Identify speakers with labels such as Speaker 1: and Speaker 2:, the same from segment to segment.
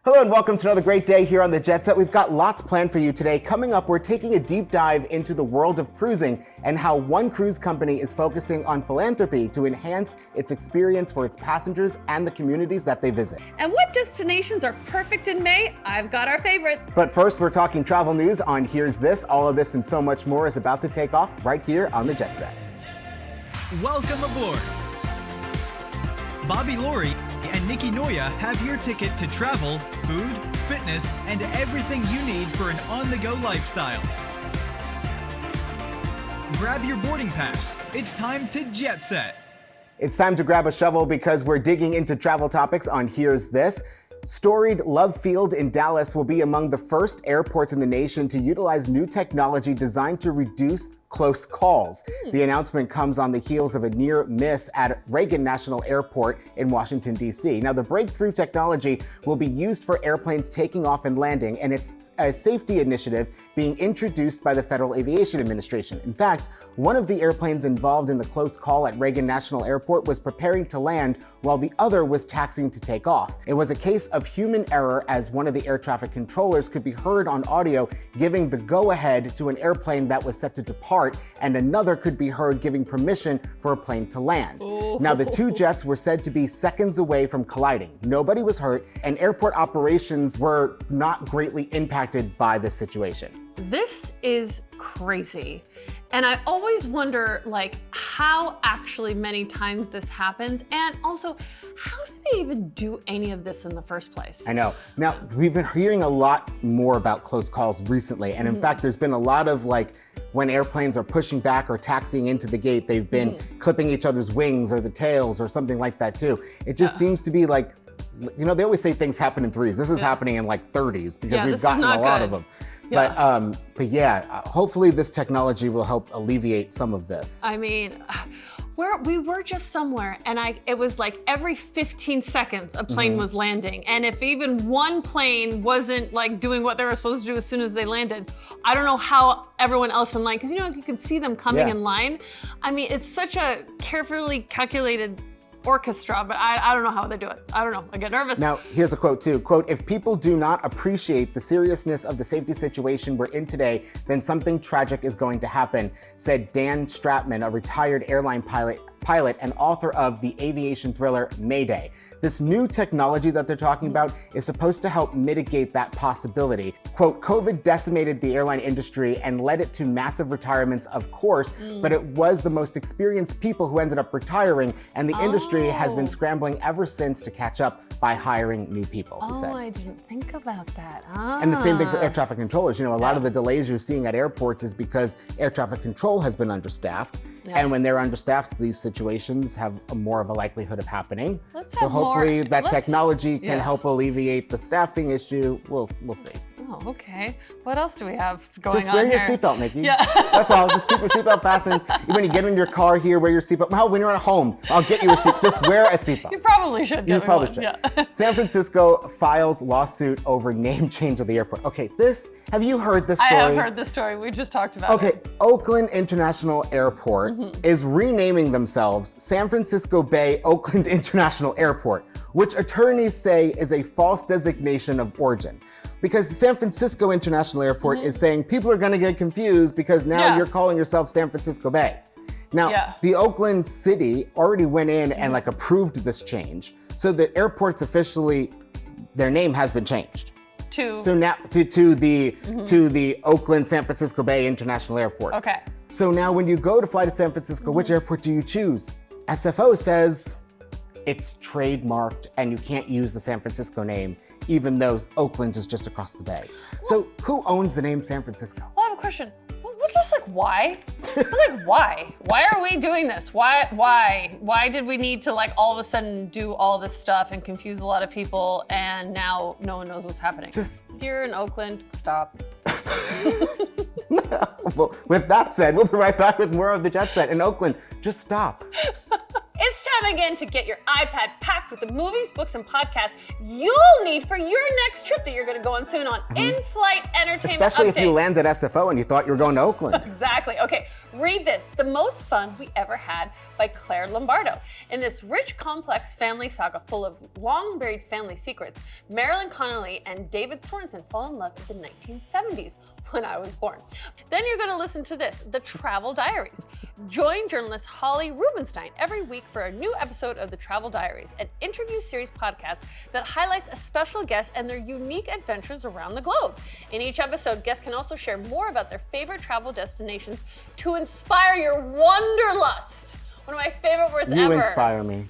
Speaker 1: Hello and welcome to another great day here on the Jet Set. We've got lots planned for you today. Coming up, we're taking a deep dive into the world of cruising and how one cruise company is focusing on philanthropy to enhance its experience for its passengers and the communities that they visit.
Speaker 2: And what destinations are perfect in May? I've got our favorites.
Speaker 1: But first, we're talking travel news on Here's This. All of this and so much more is about to take off right here on the Jet Set.
Speaker 3: Welcome aboard. Bobby Laurie and Nikki Noya have your ticket to travel, food, fitness, and everything you need for an on-the-go lifestyle. Grab your boarding pass. It's time to jet set.
Speaker 1: It's time to grab a shovel because we're digging into travel topics on Here's This. Storied Love Field in Dallas will be among the first airports in the nation to utilize new technology designed to reduce close calls. The announcement comes on the heels of a near miss at Reagan National Airport in Washington, D.C. Now, the breakthrough technology will be used for airplanes taking off and landing, and it's a safety initiative being introduced by the Federal Aviation Administration. In fact, one of the airplanes involved in the close call at Reagan National Airport was preparing to land while the other was taxiing to take off. It was a case of human error, as one of the air traffic controllers could be heard on audio giving the go-ahead to an airplane that was set to depart, and another could be heard giving permission for a plane to land.
Speaker 2: Ooh.
Speaker 1: Now, the two jets were said to be seconds away from colliding. Nobody was hurt, and airport operations were not greatly impacted by this situation.
Speaker 2: This is crazy. And I always wonder, how actually many times this happens, and also, how do they even do any of this in the first place?
Speaker 1: I know. Now, we've been hearing a lot more about close calls recently, and in fact, there's been a lot of when airplanes are pushing back or taxiing into the gate, they've been clipping each other's wings or the tails or something like that too. It just seems to be they always say things happen in threes. This is happening in 30s because we've gotten a lot of them.
Speaker 2: Yeah.
Speaker 1: But hopefully this technology will help alleviate some of this.
Speaker 2: I mean, we were just somewhere, and it was every 15 seconds a plane was landing. And if even one plane wasn't doing what they were supposed to do as soon as they landed, I don't know how everyone else in line, because you could see them coming in line. I mean, it's such a carefully calculated orchestra, but I don't know how they do it. I don't know, I get nervous.
Speaker 1: Now, here's a quote too. Quote, "If people do not appreciate the seriousness of the safety situation we're in today, then something tragic is going to happen," said Dan Stratman, a retired airline pilot and author of the aviation thriller Mayday. This new technology that they're talking about is supposed to help mitigate that possibility. Quote, "COVID decimated the airline industry and led it to massive retirements, of course, but it was the most experienced people who ended up retiring, and the industry has been scrambling ever since to catch up by hiring new people," he said.
Speaker 2: I didn't think about that.
Speaker 1: And the same thing for air traffic controllers. A lot of the delays you're seeing at airports is because air traffic control has been understaffed. And when they're understaffed, these situations have more of a likelihood of happening. So hopefully that technology can help alleviate the staffing issue. We'll see.
Speaker 2: Oh, okay. What else do we have going on
Speaker 1: Just wear your
Speaker 2: here?
Speaker 1: seatbelt, Nikki.
Speaker 2: Yeah.
Speaker 1: That's all. Just keep your seatbelt fastened. When you get in your car here, wear your seatbelt. Well, when you're at home, I'll get you a seatbelt. Just wear a seatbelt.
Speaker 2: You probably should.
Speaker 1: You probably should.
Speaker 2: Yeah.
Speaker 1: San Francisco files lawsuit over name change of the airport. Okay, have you heard this story?
Speaker 2: I have heard this story. We just talked about it.
Speaker 1: Okay, Oakland International Airport is renaming themselves San Francisco Bay Oakland International Airport, which attorneys say is a false designation of origin. Because the San Francisco International Airport is saying people are gonna get confused because now you're calling yourself San Francisco Bay. Now, the Oakland City already went in and approved this change. So the airport's officially, their name has been changed. So now to the Oakland San Francisco Bay International Airport.
Speaker 2: Okay.
Speaker 1: So now when you go to fly to San Francisco, which airport do you choose? SFO says it's trademarked and you can't use the San Francisco name, even though Oakland is just across the bay. So who owns the name San Francisco?
Speaker 2: Well, I have a question. Why? Why? Why are we doing this? Why did we need to all of a sudden do all this stuff and confuse a lot of people, and now no one knows what's happening?
Speaker 1: Just
Speaker 2: here in Oakland, stop.
Speaker 1: Well, with that said, we'll be right back with more of the Jet Set in Oakland. Just stop.
Speaker 2: It's time again to get your iPad packed with the movies, books, and podcasts you'll need for your next trip that you're going to go on soon on In-Flight Entertainment
Speaker 1: Especially if you
Speaker 2: Update.
Speaker 1: land at SFO and you thought you were going to Oakland.
Speaker 2: Exactly. Okay, read this. The Most Fun We Ever Had by Claire Lombardo. In this rich, complex family saga full of long-buried family secrets, Marilyn Connolly and David Sorensen fall in love in the 1970s, when I was born. Then you're going to listen to this, The Travel Diaries. Join journalist Holly Rubenstein every week for a new episode of The Travel Diaries, an interview series podcast that highlights a special guest and their unique adventures around the globe. In each episode, guests can also share more about their favorite travel destinations to inspire your wanderlust. One of my favorite words ever.
Speaker 1: You inspire me.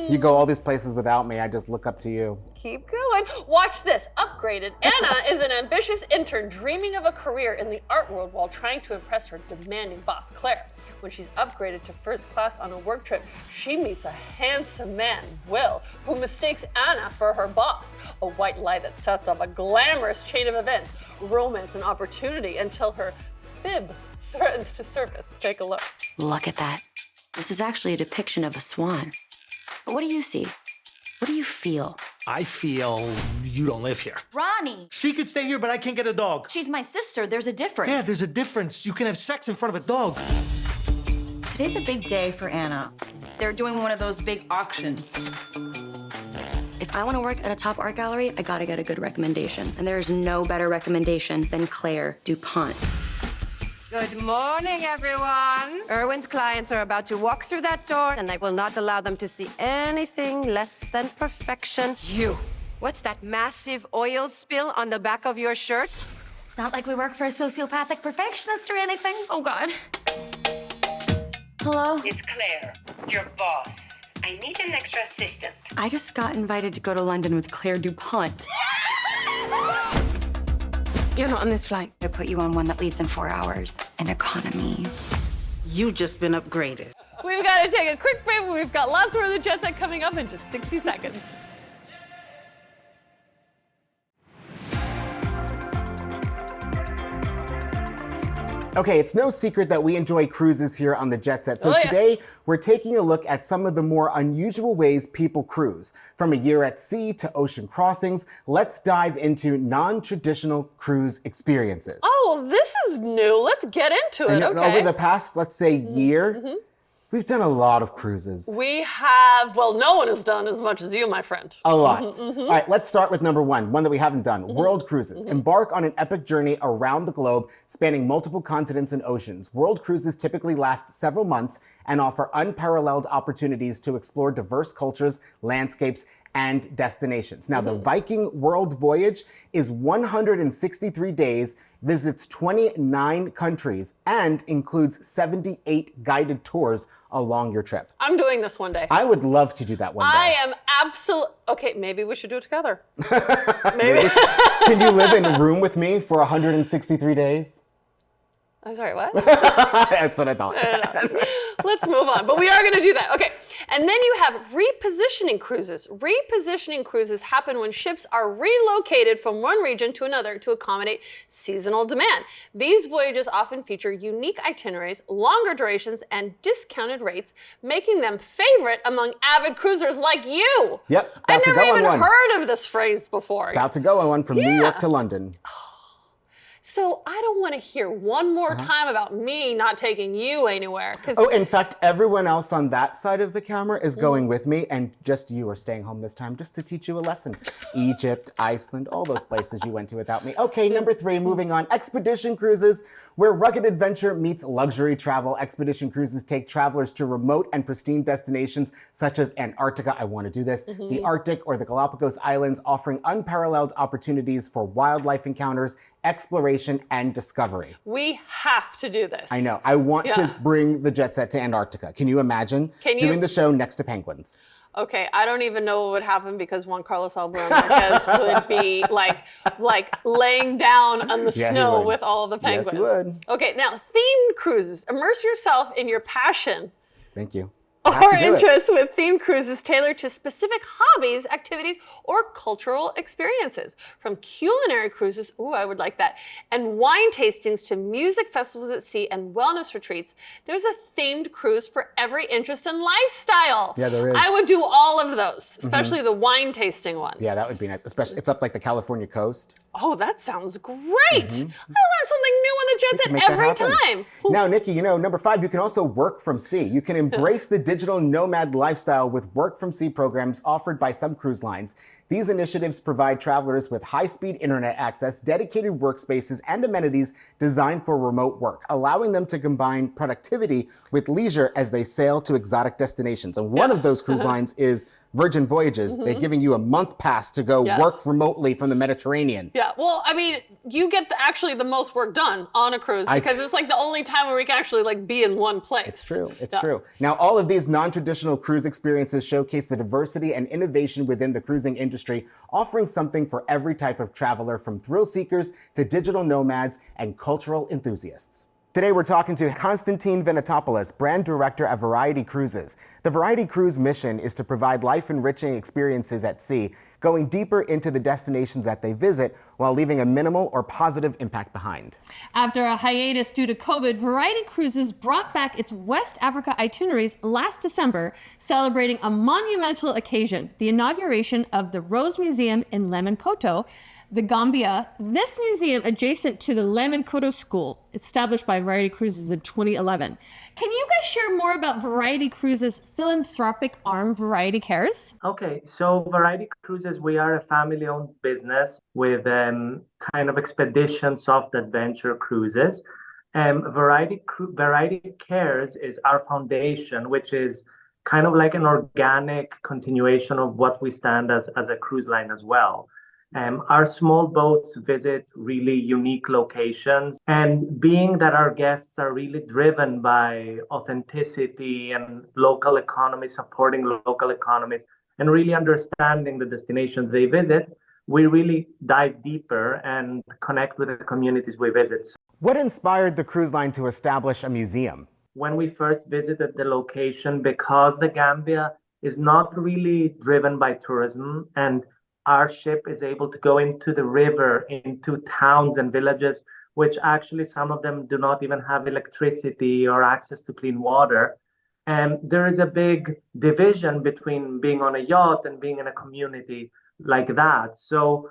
Speaker 1: You go all these places without me. I just look up to you.
Speaker 2: Keep going. Watch this. Upgraded. Anna is an ambitious intern dreaming of a career in the art world while trying to impress her demanding boss, Claire. When she's upgraded to first class on a work trip, she meets a handsome man, Will, who mistakes Anna for her boss. A white lie that sets up a glamorous chain of events, romance, and opportunity until her fib threatens to surface. Take a look.
Speaker 4: Look at that. This is actually a depiction of a swan. But what do you see? What do you feel?
Speaker 5: I feel you don't live here.
Speaker 4: Ronnie!
Speaker 5: She could stay here, but I can't get a dog.
Speaker 4: She's my sister. There's a difference.
Speaker 5: Yeah, there's a difference. You can have sex in front of a dog.
Speaker 6: Today's a big day for Anna. They're doing one of those big auctions.
Speaker 4: If I want to work at a top art gallery, I gotta get a good recommendation. And there is no better recommendation than Claire DuPont.
Speaker 7: Good morning, everyone. Erwin's clients are about to walk through that door, and I will not allow them to see anything less than perfection. You. What's that massive oil spill on the back of your shirt?
Speaker 4: It's not like we work for a sociopathic perfectionist or anything. Oh, God. Hello?
Speaker 8: It's Claire, your boss. I need an extra assistant.
Speaker 4: I just got invited to go to London with Claire DuPont.
Speaker 6: You're not on this flight.
Speaker 9: I put you on one that leaves in 4 hours. An economy.
Speaker 6: You just been upgraded.
Speaker 2: We've got to take a quick break. We've got lots more of the Jet Set coming up in just 60 seconds.
Speaker 1: Okay, it's no secret that we enjoy cruises here on the Jet Set. So
Speaker 2: Oh, yes.
Speaker 1: today, we're taking a look at some of the more unusual ways people cruise. From a year at sea to ocean crossings, let's dive into non-traditional cruise experiences.
Speaker 2: Oh, this is new. Let's get into it.
Speaker 1: And
Speaker 2: Okay.
Speaker 1: over the past, let's say, year, we've done a lot of cruises.
Speaker 2: We have, well, no one has done as much as you, my friend.
Speaker 1: A lot. All right, let's start with number one that we haven't done. World cruises. Embark on an epic journey around the globe, spanning multiple continents and oceans. World cruises typically last several months and offer unparalleled opportunities to explore diverse cultures, landscapes, and destinations. Now, the Viking World Voyage is 163 days, visits 29 countries, and includes 78 guided tours along your trip.
Speaker 2: I'm doing this one day.
Speaker 1: I would love to do that one day.
Speaker 2: I am okay, maybe we should do it together. Maybe.
Speaker 1: Can you live in a room with me for 163 days?
Speaker 2: I'm sorry, what?
Speaker 1: That's what I thought.
Speaker 2: Let's move on. But we are going to do that. Okay. And then you have repositioning cruises. Repositioning cruises happen when ships are relocated from one region to another to accommodate seasonal demand. These voyages often feature unique itineraries, longer durations, and discounted rates, making them favorite among avid cruisers like you.
Speaker 1: Yep, about
Speaker 2: I've
Speaker 1: to
Speaker 2: never
Speaker 1: go on
Speaker 2: even
Speaker 1: one.
Speaker 2: heard of this phrase before.
Speaker 1: About to go on one from New York to London.
Speaker 2: So I don't want to hear one more time about me not taking you anywhere.
Speaker 1: Oh, in fact, everyone else on that side of the camera is going with me, and just you are staying home this time just to teach you a lesson. Egypt, Iceland, all those places you went to without me. Okay, number three, moving on. Expedition cruises, where rugged adventure meets luxury travel. Expedition cruises take travelers to remote and pristine destinations such as Antarctica, I want to do this, the Arctic, or the Galapagos Islands, offering unparalleled opportunities for wildlife encounters, exploration, and discovery.
Speaker 2: We have to do this.
Speaker 1: I know. I want to bring the Jet Set to Antarctica. Can you imagine doing the show next to penguins?
Speaker 2: Okay, I don't even know what would happen because Juan Carlos Alvarez Marquez would be like laying down on the snow with all of the penguins.
Speaker 1: Yes, he would.
Speaker 2: Okay, now themed cruises. Immerse yourself in your passion.
Speaker 1: Thank you.
Speaker 2: Or interests with themed cruises tailored to specific hobbies, activities, or cultural experiences. From culinary cruises, ooh, I would like that, and wine tastings to music festivals at sea and wellness retreats, there's a themed cruise for every interest and lifestyle.
Speaker 1: Yeah, there is.
Speaker 2: I would do all of those, especially the wine tasting one.
Speaker 1: Yeah, that would be nice. Especially, it's up like the California coast.
Speaker 2: Oh, that sounds great. I learn something new on the jet set every time.
Speaker 1: Now, Nikki, you know, number 5, you can also work from sea. You can embrace the digital nomad lifestyle with work from sea programs offered by some cruise lines. These initiatives provide travelers with high-speed internet access, dedicated workspaces, and amenities designed for remote work, allowing them to combine productivity with leisure as they sail to exotic destinations. And one of those cruise lines is Virgin Voyages. They're giving you a month pass to go work remotely from the Mediterranean.
Speaker 2: Yeah, well, I mean, you get actually the most work done on a cruise because it's like the only time where we can actually like be in one place.
Speaker 1: It's true, it's true. Now, all of these non-traditional cruise experiences showcase the diversity and innovation within the cruising industry, offering something for every type of traveler, from thrill seekers to digital nomads and cultural enthusiasts. Today, we're talking to Konstantin Venetopoulos, brand director at Variety Cruises. The Variety Cruise mission is to provide life-enriching experiences at sea, going deeper into the destinations that they visit while leaving a minimal or positive impact behind.
Speaker 2: After a hiatus due to COVID, Variety Cruises brought back its West Africa itineraries last December, celebrating a monumental occasion, the inauguration of the Rose Museum in Lemon-Koto, the Gambia. This museum, adjacent to the Lemon-Koto School, established by Variety Cruises in 2011. Can you guys share more about Variety Cruises' philanthropic arm, Variety Cares?
Speaker 10: Okay, so Variety Cruises, we are a family-owned business with kind of expedition, soft adventure cruises. Variety Cares is our foundation, which is kind of like an organic continuation of what we stand as a cruise line as well. Our small boats visit really unique locations, and being that our guests are really driven by authenticity and local economy, supporting local economies, and really understanding the destinations they visit, we really dive deeper and connect with the communities we visit.
Speaker 1: What inspired the cruise line to establish a museum?
Speaker 10: When we first visited the location, because the Gambia is not really driven by tourism, and our ship is able to go into the river, into towns and villages, which actually some of them do not even have electricity or access to clean water. And there is a big division between being on a yacht and being in a community like that. So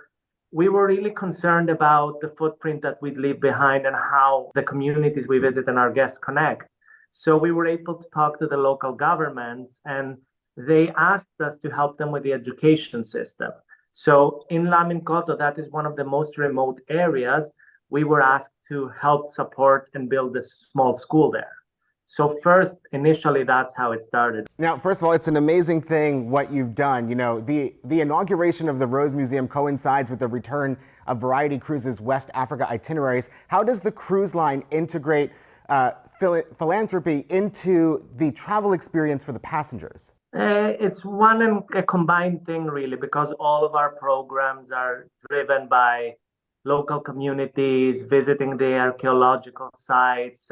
Speaker 10: we were really concerned about the footprint that we'd leave behind and how the communities we visit and our guests connect. So we were able to talk to the local governments, and they asked us to help them with the education system. So in Lemon-Koto, that is one of the most remote areas, we were asked to help support and build a small school there. So first, initially, that's how it started.
Speaker 1: Now, first of all, it's an amazing thing what you've done. You know, the inauguration of the Rose Museum coincides with the return of Variety Cruises' West Africa itineraries. How does the cruise line integrate philanthropy into the travel experience for the passengers?
Speaker 10: It's a combined thing, really, because all of our programs are driven by local communities, visiting the archaeological sites,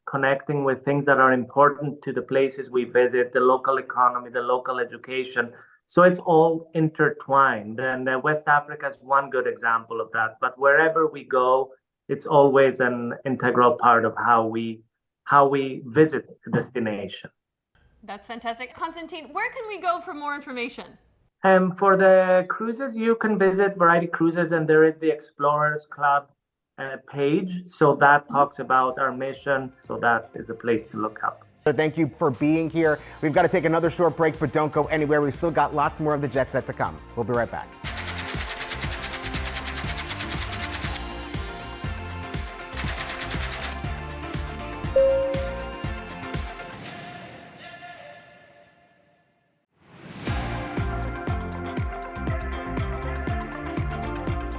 Speaker 10: connecting with things that are important to the places we visit, the local economy, the local education. So it's all intertwined. And West Africa is one good example of that. But wherever we go, it's always an integral part of how we visit the destination.
Speaker 2: That's fantastic. Konstantin, where can we go for more information?
Speaker 10: For the cruises, you can visit Variety Cruises, and there is the Explorers Club page. So that talks about our mission. So that is a place to look up.
Speaker 1: So thank you for being here. We've got to take another short break, but don't go anywhere. We've still got lots more of the Jet Set to come. We'll be right back.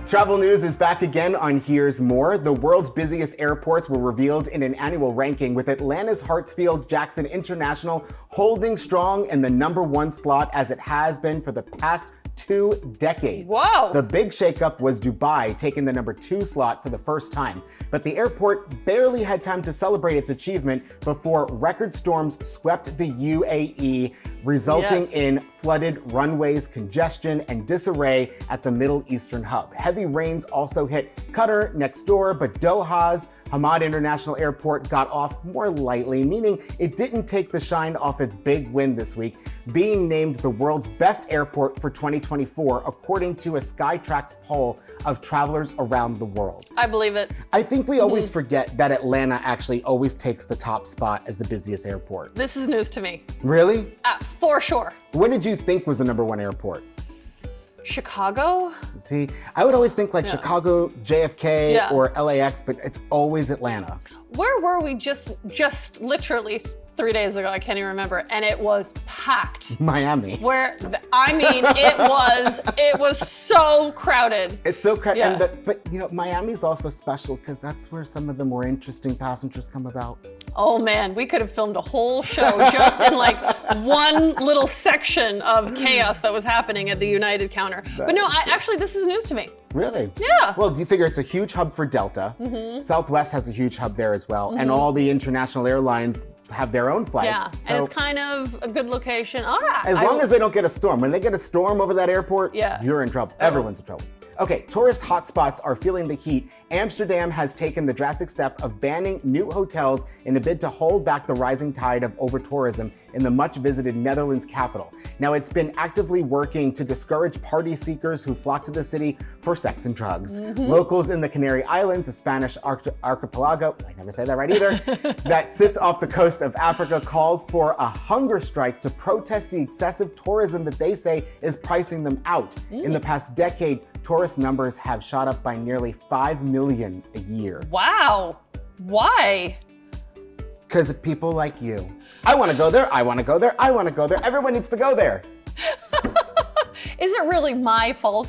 Speaker 1: Travel news is back again on Here's More. The world's busiest airports were revealed in an annual ranking, with Atlanta's Hartsfield-Jackson International holding strong in the #1 slot, as it has been for the past 2 decades.
Speaker 2: Whoa.
Speaker 1: The big shakeup was Dubai taking the number 2 slot for the first time, but the airport barely had time to celebrate its achievement before record storms swept the UAE, resulting in flooded runways, congestion, and disarray at the Middle Eastern hub. Heavy rains also hit Qatar next door, but Doha's Hamad International Airport got off more lightly, meaning it didn't take the shine off its big win this week, being named the world's best airport for 2024, according to a Skytrax poll of travelers around the world.
Speaker 2: I believe it.
Speaker 1: I think we always forget that Atlanta actually always takes the top spot as the busiest airport.
Speaker 2: This is news to me.
Speaker 1: Really?
Speaker 2: For sure.
Speaker 1: What did you think was the number 1 airport?
Speaker 2: Chicago?
Speaker 1: See, I would always think like Chicago, JFK, or LAX, but it's always Atlanta.
Speaker 2: Where were we just literally 3 days ago? I can't even remember. And it was packed.
Speaker 1: Miami.
Speaker 2: It was so crowded.
Speaker 1: It's so crowded,
Speaker 2: Yeah.
Speaker 1: but you know, Miami's also special because that's where some of the more interesting passengers come about.
Speaker 2: Oh man, we could have filmed a whole show just in like one little section of chaos that was happening at the United counter. But no, actually this is news to me.
Speaker 1: Really?
Speaker 2: Yeah.
Speaker 1: Well, do you figure it's a huge hub for Delta? Southwest has a huge hub there as well, and all the international airlines have their own flights.
Speaker 2: Yeah,
Speaker 1: So
Speaker 2: and it's kind of a good location.
Speaker 1: as long as they don't get a storm. When they get a storm over that airport,
Speaker 2: Yeah.
Speaker 1: you're in trouble. Everyone's in trouble. Okay, tourist hotspots are feeling the heat. Amsterdam has taken the drastic step of banning new hotels in a bid to hold back the rising tide of over-tourism in the much-visited Netherlands capital. Now, it's been actively working to discourage party seekers who flock to the city for sex and drugs. Locals in the Canary Islands, a Spanish archipelago, I never say that right either, that sits off the coast of Africa, called for a hunger strike to protest the excessive tourism that they say is pricing them out. In the past decade, tourist numbers have shot up by nearly 5 million a year.
Speaker 2: Wow. Why?
Speaker 1: Because of people like you. I want to go there, I want to go there, I want to go there. Everyone needs to go there.
Speaker 2: Is it really my fault?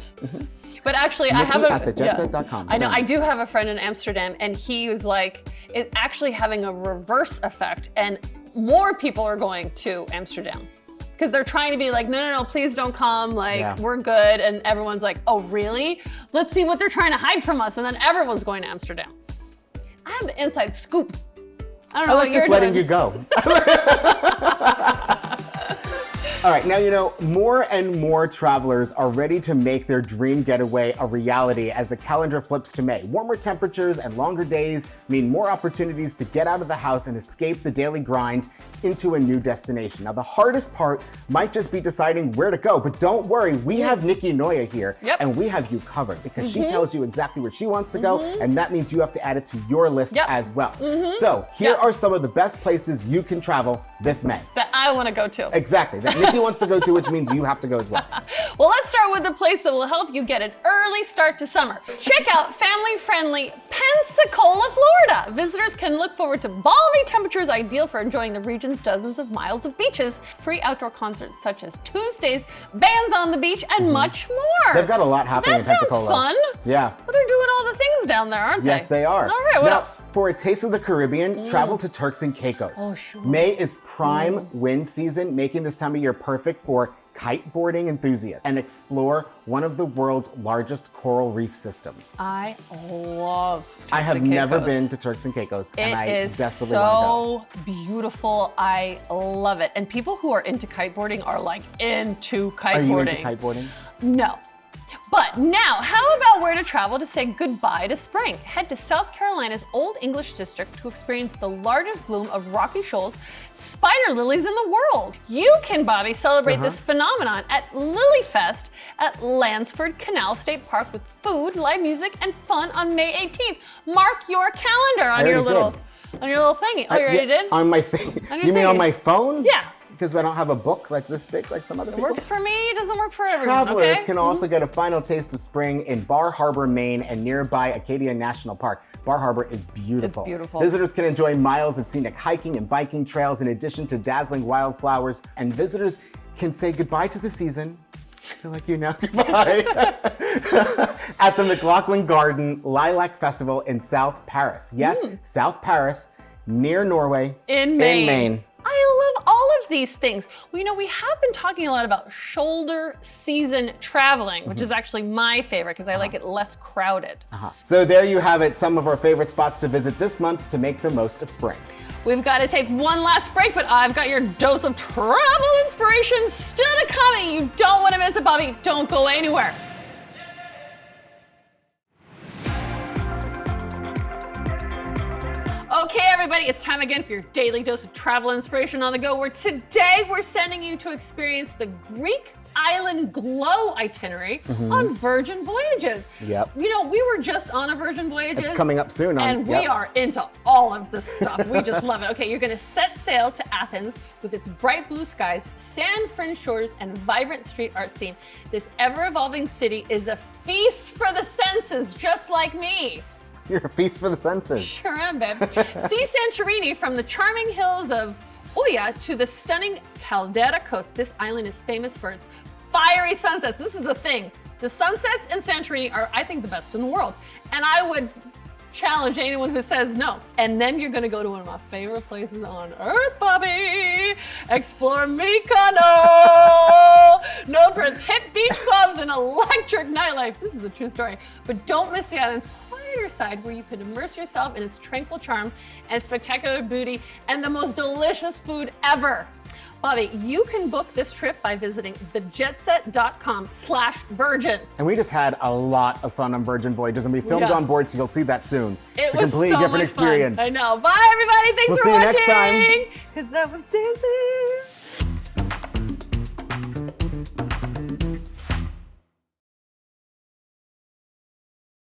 Speaker 2: But actually, I have
Speaker 1: Nikki at thejetset.com.
Speaker 2: I know, I do have a friend in Amsterdam, and he was like, it's actually having a reverse effect, and more people are going to Amsterdam. Because they're trying to be like, no, please don't come, like, we're good. And everyone's like, oh, really? Let's see what they're trying to hide from us. And then everyone's going to Amsterdam. I have the inside scoop. I don't know
Speaker 1: I
Speaker 2: what
Speaker 1: like
Speaker 2: you're
Speaker 1: just letting
Speaker 2: doing.
Speaker 1: you go. All right, now you know, more and more travelers are ready to make their dream getaway a reality as the calendar flips to May. Warmer temperatures and longer days mean more opportunities to get out of the house and escape the daily grind into a new destination. Now, the hardest part might just be deciding where to go, but don't worry, we have Nikki Noya here, and we have you covered because she tells you exactly where she wants to go, and that means you have to add it to your list as well. So here are some of the best places you can travel this May.
Speaker 2: That I want to go to.
Speaker 1: Exactly, that Nikki wants to go to, which means you have to go as well.
Speaker 2: Well, let's start with a place that will help you get an early start to summer. Check out family-friendly Pensacola, Florida. Visitors can look forward to balmy temperatures ideal for enjoying the region's dozens of miles of beaches, free outdoor concerts such as Tuesdays, bands on the beach, and much more.
Speaker 1: They've got a lot happening in Pensacola.
Speaker 2: That sounds fun.
Speaker 1: Yeah.
Speaker 2: Well, they're doing all the things down there, aren't they?
Speaker 1: Yes, they are.
Speaker 2: All right, what
Speaker 1: now,
Speaker 2: else?
Speaker 1: for a taste of the Caribbean, travel to Turks and Caicos.
Speaker 2: Oh, sure.
Speaker 1: May is prime wind season, making this time of year perfect for kiteboarding enthusiasts and explore one of the world's largest coral reef systems.
Speaker 2: I love Turks
Speaker 1: I have
Speaker 2: and
Speaker 1: never
Speaker 2: Caicos.
Speaker 1: been to Turks and Caicos, and I
Speaker 2: It is
Speaker 1: desperately want to go.
Speaker 2: so beautiful. I love it. And people who are into kiteboarding are like into kiteboarding.
Speaker 1: Are you into kiteboarding?
Speaker 2: No. But now, how about where to travel to say goodbye to spring? Head to South Carolina's Old English District to experience the largest bloom of rocky shoals, spider lilies in the world. You can, Bobby, celebrate this phenomenon at Lily Fest at Lansford Canal State Park with food, live music, and fun on May 18th. Mark your calendar on your little thingy. Oh, you already did?
Speaker 1: On my thing.
Speaker 2: On your
Speaker 1: You mean on
Speaker 2: thingy.
Speaker 1: my phone?
Speaker 2: Yeah.
Speaker 1: Because I don't have a book that's this big like some other people.
Speaker 2: Works for me, doesn't work for everyone,
Speaker 1: Travelers
Speaker 2: okay?
Speaker 1: can also get a final taste of spring in Bar Harbor, Maine, and nearby Acadia National Park. Bar Harbor is beautiful.
Speaker 2: It's beautiful.
Speaker 1: Visitors can enjoy miles of scenic hiking and biking trails in addition to dazzling wildflowers, and visitors can say goodbye to the season. I feel like you now goodbye. At the McLaughlin Garden Lilac Festival in South Paris. Yes, South Paris, near Norway.
Speaker 2: In Maine. I love all of these things. Well, you know, we have been talking a lot about shoulder season traveling, which is actually my favorite because I like it less crowded.
Speaker 1: So there you have it, some of our favorite spots to visit this month to make the most of spring.
Speaker 2: We've got to take one last break, but I've got your dose of travel inspiration still to come. You don't want to miss it, Bobby. Don't go anywhere. Okay, everybody, it's time again for your daily dose of travel inspiration on the go, where today we're sending you to experience the Greek island glow itinerary on Virgin Voyages.
Speaker 1: Yep.
Speaker 2: You know, we were just on a Virgin Voyages.
Speaker 1: It's coming up soon.
Speaker 2: And we are into all of this stuff. We just love it. Okay, you're gonna set sail to Athens with its bright blue skies, sand-fringed shores, and vibrant street art scene. This ever-evolving city is a feast for the senses, just like me.
Speaker 1: You're a feast for the senses.
Speaker 2: Sure am, babe. See Santorini from the charming hills of Oia to the stunning Caldera coast. This island is famous for its fiery sunsets. This is the thing. The sunsets in Santorini are, I think, the best in the world. And I would challenge anyone who says no. And then you're gonna go to one of my favorite places on earth, Bobby. Explore Mykonos, known for its hip beach clubs and electric nightlife. This is a true story. But don't miss the island's quieter side, where you can immerse yourself in its tranquil charm and spectacular beauty and the most delicious food ever. Bobby, you can book this trip by visiting thejetset.com/virgin.
Speaker 1: And we just had a lot of fun on Virgin Voyages, and we filmed on board, so you'll see that soon. It's a completely different experience.
Speaker 2: I know. Bye, everybody. Thanks
Speaker 1: We'll
Speaker 2: for
Speaker 1: see you
Speaker 2: watching.
Speaker 1: next time.
Speaker 2: Because that was dancing.